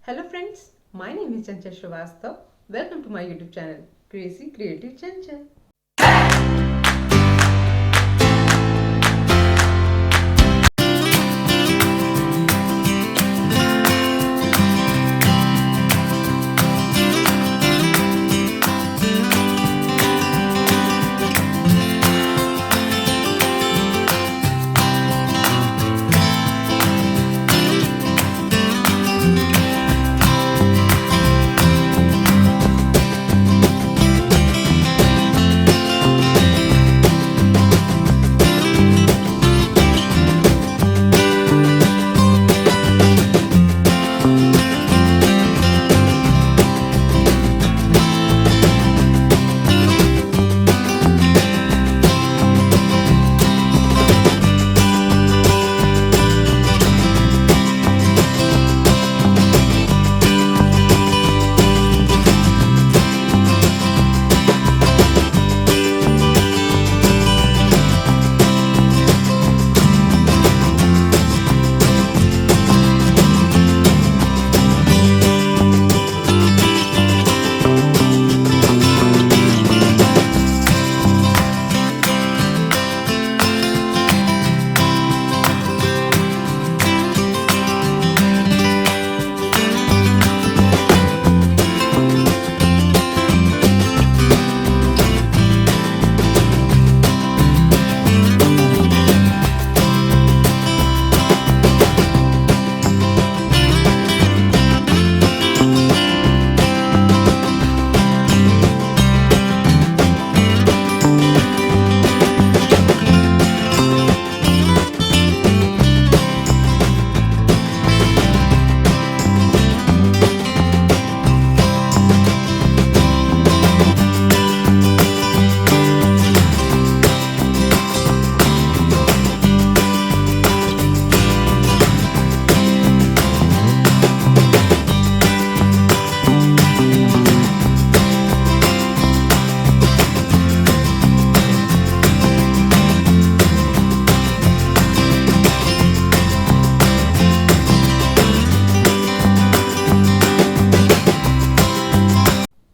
Hello friends, my name is Chanchal. Welcome to my YouTube channel, Crazy Creative Chanchal.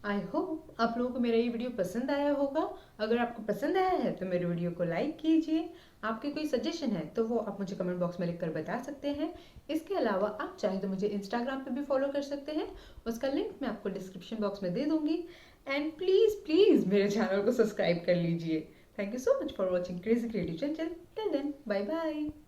I hope आप लोगों को मेरा ये video पसंद आया होगा। अगर आपको पसंद आया है तो मेरे वीडियो को लाइक कीजिए। आपके कोई सजेशन है तो वो आप मुझे कमेंट बॉक्स में लिखकर बता सकते हैं। इसके अलावा आप चाहे तो मुझे इंस्टाग्राम पे भी फॉलो कर सकते हैं, उसका लिंक मैं आपको डिस्क्रिप्शन बॉक्स में दे दूंगी। एंड प्लीज़ प्लीज़ मेरे चैनल को सब्सक्राइब कर लीजिए। Thank you so much for watching crazy creative channel. Till then, bye bye.